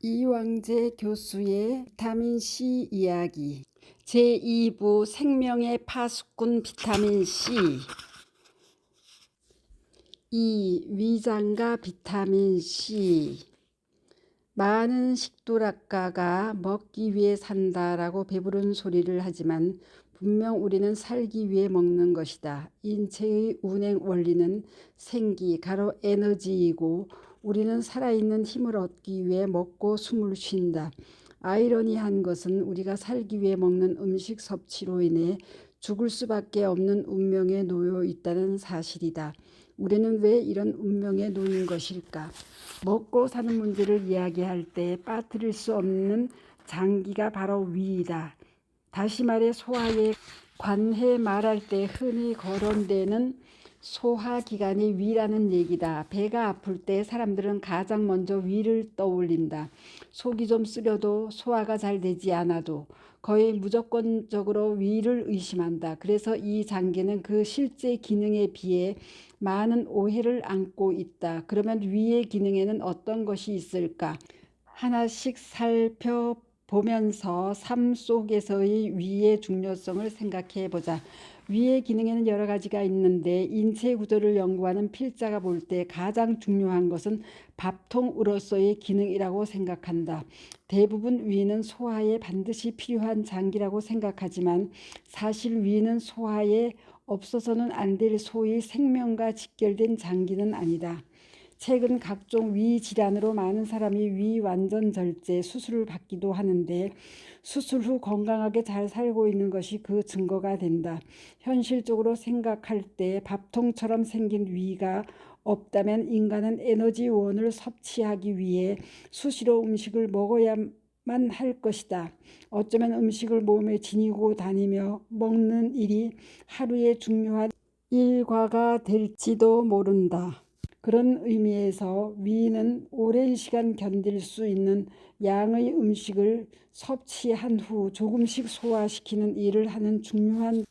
이왕재 교수의 비타민C 이야기 제2부 생명의 파수꾼 비타민C. 이 위장과 비타민C. 많은 식도락가가 먹기 위해 산다라고 배부른 소리를 하지만 분명 우리는 살기 위해 먹는 것이다. 인체의 운행 원리는 생기, 가로 에너지이고 우리는 살아있는 힘을 얻기 위해 먹고 숨을 쉰다. 아이러니한 것은 우리가 살기 위해 먹는 음식 섭취로 인해 죽을 수밖에 없는 운명에 놓여 있다는 사실이다. 우리는 왜 이런 운명에 놓인 것일까? 먹고 사는 문제를 이야기할 때 빠뜨릴 수 없는 장기가 바로 위이다. 다시 말해 소화에 관해 말할 때 흔히 거론되는 소화기관이 위라는 얘기다. 배가 아플 때 사람들은 가장 먼저 위를 떠올린다. 속이 좀 쓰려도 소화가 잘 되지 않아도 거의 무조건적으로 위를 의심한다. 그래서 이 장기는 그 실제 기능에 비해 많은 오해를 안고 있다. 그러면 위의 기능에는 어떤 것이 있을까? 하나씩 살펴보면서 삶 속에서의 위의 중요성을 생각해 보자. 위의 기능에는 여러 가지가 있는데 인체 구조를 연구하는 필자가 볼 때 가장 중요한 것은 밥통으로서의 기능이라고 생각한다. 대부분 위는 소화에 반드시 필요한 장기라고 생각하지만 사실 위는 소화에 없어서는 안 될 소위 생명과 직결된 장기는 아니다. 최근 각종 위 질환으로 많은 사람이 위 완전 절제 수술을 받기도 하는데 수술 후 건강하게 잘 살고 있는 것이 그 증거가 된다. 현실적으로 생각할 때 밥통처럼 생긴 위가 없다면 인간은 에너지원을 섭취하기 위해 수시로 음식을 먹어야만 할 것이다. 어쩌면 음식을 몸에 지니고 다니며 먹는 일이 하루의 중요한 일과가 될지도 모른다. 그런 의미에서 위는 오랜 시간 견딜 수 있는 양의 음식을 섭취한 후 조금씩 소화시키는 일을 하는 중요한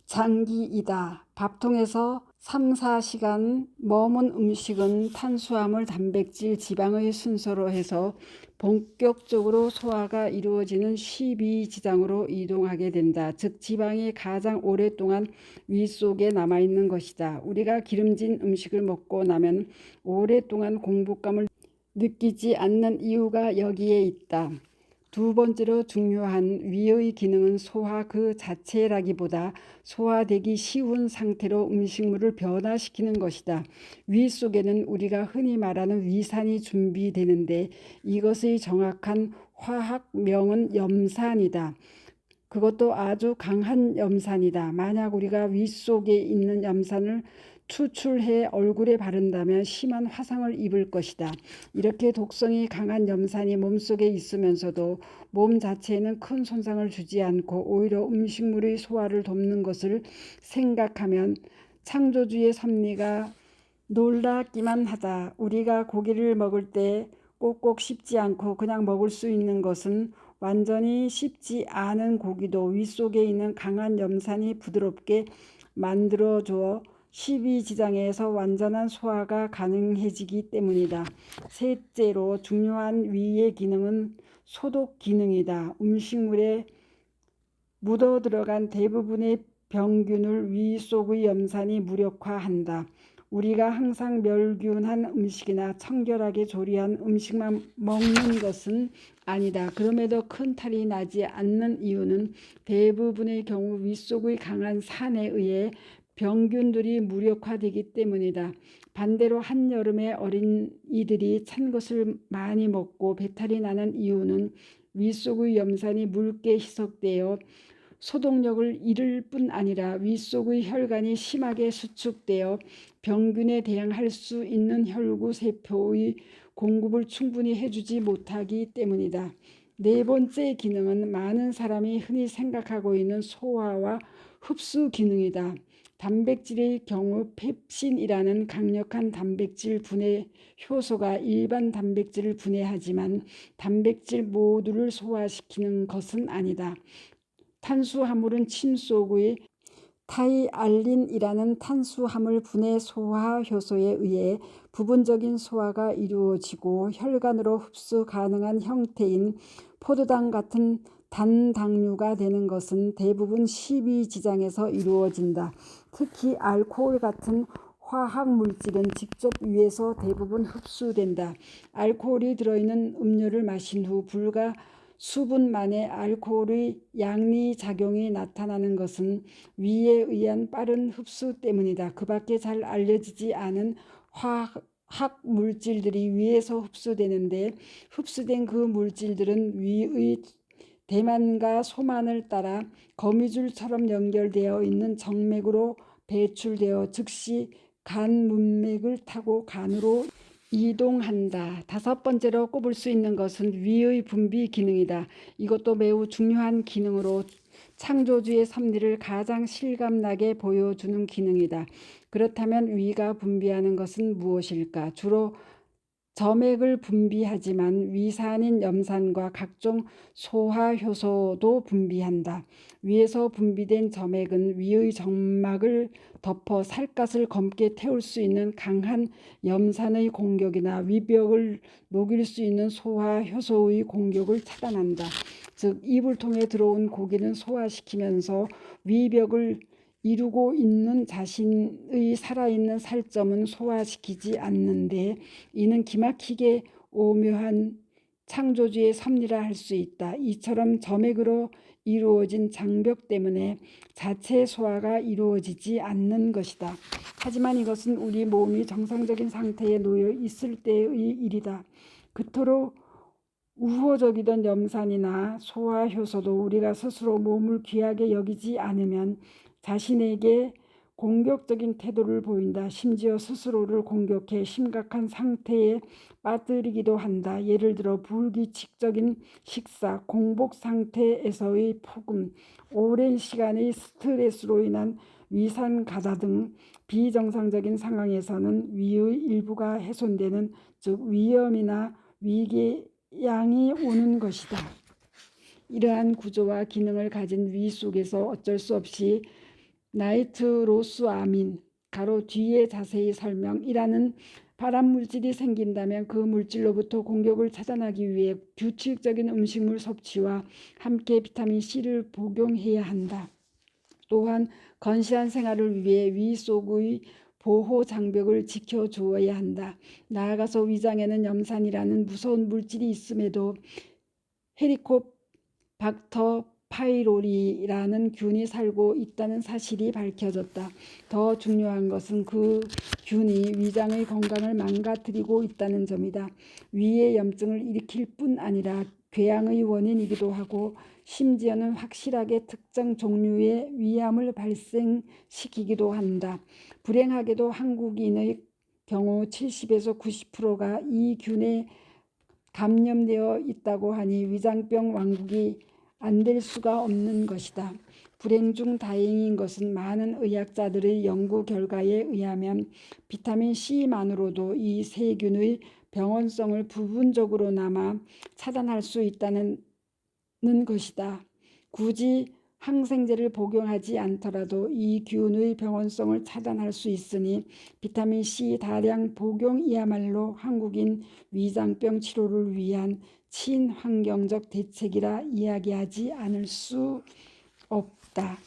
장기이다. 밥통에서 3, 4시간 머문 음식은 탄수화물, 단백질, 지방의 순서로 해서 본격적으로 소화가 이루어지는 십이지장으로 이동하게 된다. 즉 지방이 가장 오랫동안 위 속에 남아있는 것이다. 우리가 기름진 음식을 먹고 나면 오랫동안 공복감을 느끼지 않는 이유가 여기에 있다. 두 번째로 중요한 위의 기능은 소화 그 자체라기보다 소화되기 쉬운 상태로 음식물을 변화시키는 것이다. 위 속에는 우리가 흔히 말하는 위산이 준비되는데 이것의 정확한 화학명은 염산이다. 그것도 아주 강한 염산이다. 만약 우리가 위 속에 있는 염산을 추출해 얼굴에 바른다면 심한 화상을 입을 것이다. 이렇게 독성이 강한 염산이 몸속에 있으면서도 몸 자체에는 큰 손상을 주지 않고 오히려 음식물의 소화를 돕는 것을 생각하면 창조주의 섭리가 놀랍기만 하다. 우리가 고기를 먹을 때 꼭꼭 씹지 않고 그냥 먹을 수 있는 것은 완전히 씹지 않은 고기도 위 속에 있는 강한 염산이 부드럽게 만들어주어 십이지장에서 완전한 소화가 가능해지기 때문이다. 셋째로 중요한 위의 기능은 소독 기능이다. 음식물에 묻어 들어간 대부분의 병균을 위 속의 염산이 무력화한다. 우리가 항상 멸균한 음식이나 청결하게 조리한 음식만 먹는 것은 아니다. 그럼에도 큰 탈이 나지 않는 이유는 대부분의 경우 위 속의 강한 산에 의해 병균들이 무력화되기 때문이다. 반대로 한여름에 어린이들이 찬 것을 많이 먹고 배탈이 나는 이유는 위 속의 염산이 묽게 희석되어 소독력을 잃을 뿐 아니라 위 속의 혈관이 심하게 수축되어 병균에 대항할 수 있는 혈구 세포의 공급을 충분히 해주지 못하기 때문이다. 네 번째 기능은 많은 사람이 흔히 생각하고 있는 소화와 흡수 기능이다. 단백질의 경우 펩신이라는 강력한 단백질 분해 효소가 일반 단백질을 분해하지만 단백질 모두를 소화시키는 것은 아니다. 탄수화물은 침 속의 타이알린이라는 탄수화물 분해 소화 효소에 의해 부분적인 소화가 이루어지고 혈관으로 흡수 가능한 형태인 포도당 같은 단당류가 되는 것은 대부분 십이지장에서 이루어진다. 특히 알코올 같은 화학물질은 직접 위에서 대부분 흡수된다. 알코올이 들어있는 음료를 마신 후 불과 수분 만에 알코올의 양리작용이 나타나는 것은 위에 의한 빠른 흡수 때문이다. 그 밖에 잘 알려지지 않은 화학 물질들이 위에서 흡수되는데 흡수된 그 물질들은 위의 대만과 소만을 따라 거미줄처럼 연결되어 있는 정맥으로 배출되어 즉시 간 문맥을 타고 간으로 이동한다. 다섯 번째로 꼽을 수 있는 것은 위의 분비 기능이다. 이것도 매우 중요한 기능으로 창조주의 섭리를 가장 실감나게 보여주는 기능이다. 그렇다면 위가 분비하는 것은 무엇일까? 주로 점액을 분비하지만 위산인 염산과 각종 소화효소도 분비한다. 위에서 분비된 점액은 위의 점막을 덮어 살갗을 검게 태울 수 있는 강한 염산의 공격이나 위벽을 녹일 수 있는 소화효소의 공격을 차단한다. 즉 입을 통해 들어온 고기는 소화시키면서 위벽을 이루고 있는 자신의 살아있는 살점은 소화시키지 않는데 이는 기막히게 오묘한 창조주의 섭리라 할 수 있다. 이처럼 점액으로 이루어진 장벽 때문에 자체 소화가 이루어지지 않는 것이다. 하지만 이것은 우리 몸이 정상적인 상태에 놓여 있을 때의 일이다. 그토록 우호적이던 염산이나 소화효소도 우리가 스스로 몸을 귀하게 여기지 않으면 자신에게 공격적인 태도를 보인다. 심지어 스스로를 공격해 심각한 상태에 빠뜨리기도 한다. 예를 들어 불규칙적인 식사, 공복 상태에서의 폭음, 오랜 시간의 스트레스로 인한 위산 가다 등 비정상적인 상황에서는 위의 일부가 훼손되는, 즉 위염이나 위궤양이 오는 것이다. 이러한 구조와 기능을 가진 위 속에서 어쩔 수 없이 나이트로스아민 가로 뒤에 자세히 설명이라는 발암물질이 생긴다면 그 물질로부터 공격을 차단하기 위해 규칙적인 음식물 섭취와 함께 비타민C를 복용해야 한다. 또한 건실한 생활을 위해 위 속의 보호 장벽을 지켜주어야 한다. 나아가서 위장에는 염산이라는 무서운 물질이 있음에도 헤리코박터 파이로리라는 균이 살고 있다는 사실이 밝혀졌다. 더 중요한 것은 그 균이 위장의 건강을 망가뜨리고 있다는 점이다. 위의 염증을 일으킬 뿐 아니라 궤양의 원인이기도 하고 심지어는 확실하게 특정 종류의 위암을 발생시키기도 한다. 불행하게도 한국인의 경우 70에서 90%가 이 균에 감염되어 있다고 하니 위장병 왕국이 안 될 수가 없는 것이다. 불행 중 다행인 것은 많은 의학자들의 연구 결과에 의하면 비타민C만으로도 이 세균의 병원성을 부분적으로나마 차단할 수 있다는 것이다. 굳이 항생제를 복용하지 않더라도 이 균의 병원성을 차단할 수 있으니 비타민C 다량 복용이야말로 한국인 위장병 치료를 위한 친환경적 대책이라 이야기하지 않을 수 없다.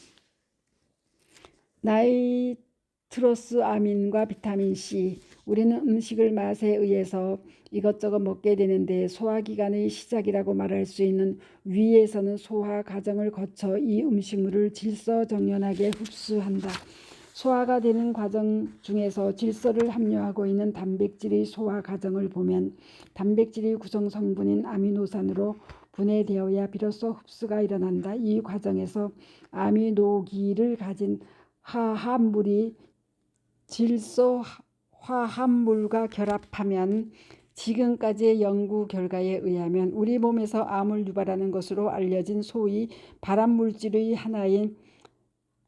나이트로스아민과 비타민C. 우리는 음식을 맛에 의해서 이것저것 먹게 되는데 소화기관의 시작이라고 말할 수 있는 위에서는 소화 과정을 거쳐 이 음식물을 질서정연하게 흡수한다. 소화가 되는 과정 중에서 질소를 함유하고 있는 단백질의 소화 과정을 보면 단백질의 구성 성분인 아미노산으로 분해되어야 비로소 흡수가 일어난다. 이 과정에서 아미노기를 가진 화합물이 질소 화합물과 결합하면 지금까지의 연구 결과에 의하면 우리 몸에서 암을 유발하는 것으로 알려진 소위 발암물질의 하나인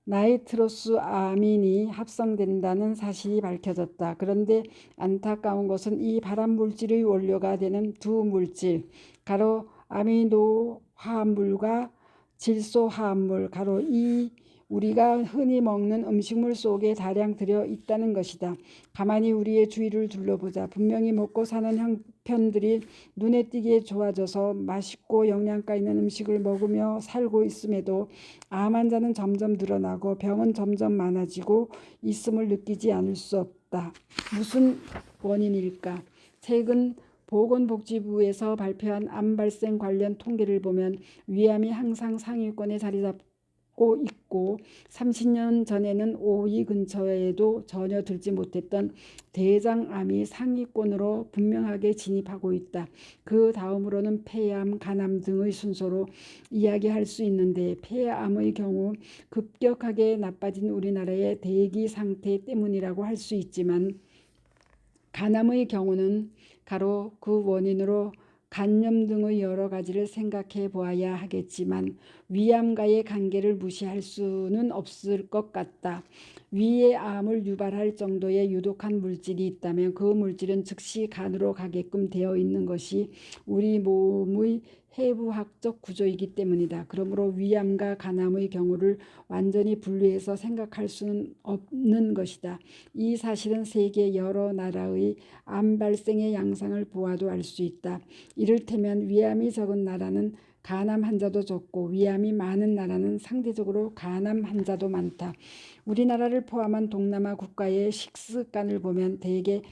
나이트로스아민이 합성된다는 사실이 밝혀졌다. 그런데 안타까운 것은 이 발암물질의 원료가 되는 두 물질 가로 아미노화합물과 질소화합물 가로 이 우리가 흔히 먹는 음식물 속에 다량 들어 있다는 것이다. 가만히 우리의 주위를 둘러보자. 분명히 먹고 사는 형편들이 눈에 띄게 좋아져서 맛있고 영양가 있는 음식을 먹으며 살고 있음에도 암 환자는 점점 늘어나고 병은 점점 많아지고 있음을 느끼지 않을 수 없다. 무슨 원인일까? 최근 보건복지부에서 발표한 암 발생 관련 통계를 보면 위암이 항상 상위권에 자리 잡고 있고 30년 전에는 5위 근처에도 전혀 들지 못했던 대장암이 상위권으로 분명하게 진입하고 있다. 그 다음으로는 폐암, 간암 등의 순서로 이야기할 수 있는데 폐암의 경우 급격하게 나빠진 우리나라의 대기 상태 때문이라고 할 수 있지만 간암의 경우는 가로 그 원인으로 간염 등의 여러 가지를 생각해 보아야 하겠지만 위암과의 관계를 무시할 수는 없을 것 같다. 위의 암을 유발할 정도의 유독한 물질이 있다면 그 물질은 즉시 간으로 가게끔 되어 있는 것이 우리 몸의 해부학적 구조이기 때문이다. 그러므로 위암과 간암의 경우를 완전히 분리해서 생각할 수는 없는 것이다. 이 사실은 세계 여러 나라의 암 발생의 양상을 보아도 알 수 있다. 이를테면 위암이 적은 나라는 간암 환자도 적고 위암이 많은 나라는 상대적으로 간암 환자도 많다. 우리나라를 포함한 동남아 국가의 식습관을 보면 대개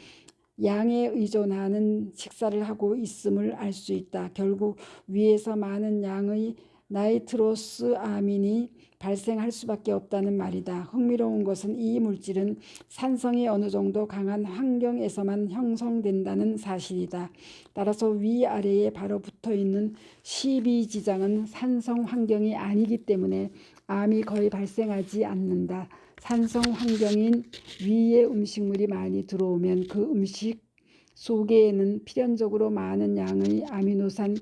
양에 의존하는 식사를 하고 있음을 알 수 있다. 결국 위에서 많은 양의 나이트로스 아민이 발생할 수밖에 없다는 말이다. 흥미로운 것은 이 물질은 산성이 어느 정도 강한 환경에서만 형성된다는 사실이다. 따라서 위아래에 바로 붙어있는 12지장은 산성 환경이 아니기 때문에 암이 거의 발생하지 않는다. 산성 환경인 위의 음식물이 많이 들어오면 그 음식 속에는 필연적으로 많은 양의 아미노산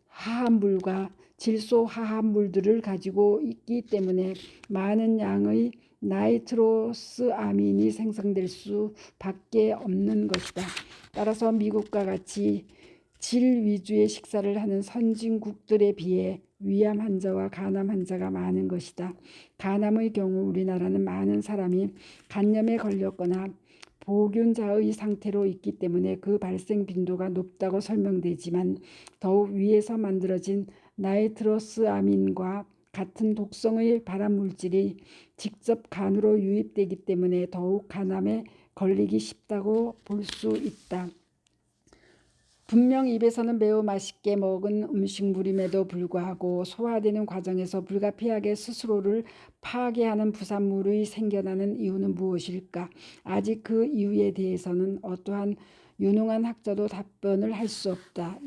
화합물과 질소 화합물들을 가지고 있기 때문에 많은 양의 나이트로스 아민이 생성될 수밖에 없는 것이다. 따라서 미국과 같이 질 위주의 식사를 하는 선진국들에 비해 위암 환자와 간암 환자가 많은 것이다. 간암의 경우 우리나라는 많은 사람이 간염에 걸렸거나 보균자의 상태로 있기 때문에 그 발생 빈도가 높다고 설명되지만 더욱 위에서 만들어진 나이트로스 아민과 같은 독성의 발암물질이 직접 간으로 유입되기 때문에 더욱 간암에 걸리기 쉽다고 볼 수 있다. 분명 입에서는 매우 맛있게 먹은 음식물임에도 불구하고 소화되는 과정에서 불가피하게 스스로를 파괴하는 부산물이 생겨나는 이유는 무엇일까? 아직 그 이유에 대해서는 어떠한 유능한 학자도 답변을 할 수 없다.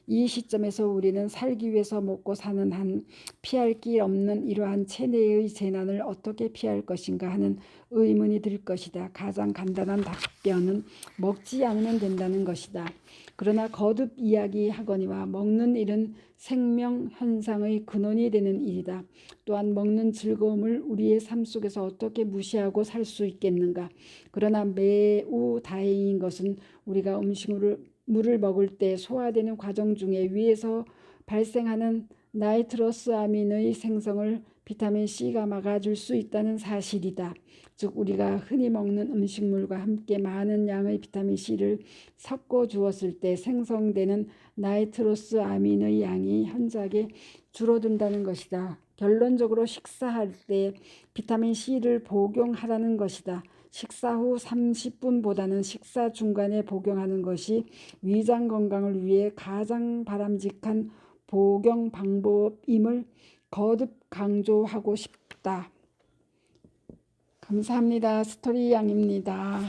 이 시점에서 우리는 살기 위해서 먹고 사는 한 피할 길 없는 이러한 체내의 재난을 어떻게 피할 것인가 하는 의문이 들 것이다. 가장 간단한 답변은 먹지 않으면 된다는 것이다. 그러나 거듭 이야기하거니와 먹는 일은 생명 현상의 근원이 되는 일이다. 또한 먹는 즐거움을 우리의 삶 속에서 어떻게 무시하고 살 수 있겠는가. 그러나 매우 다행인 것은 우리가 물을 먹을 때 소화되는 과정 중에 위에서 발생하는 나이트로스 아민의 생성을 비타민 C가 막아줄 수 있다는 사실이다. 즉 우리가 흔히 먹는 음식물과 함께 많은 양의 비타민 C를 섞어 주었을 때 생성되는 나이트로스 아민의 양이 현저하게 줄어든다는 것이다. 결론적으로 식사할 때 비타민 C를 복용하라는 것이다. 식사 후 30분보다는 식사 중간에 복용하는 것이 위장 건강을 위해 가장 바람직한 복용 방법임을 거듭 강조하고 싶다. 감사합니다. 스토리 양입니다.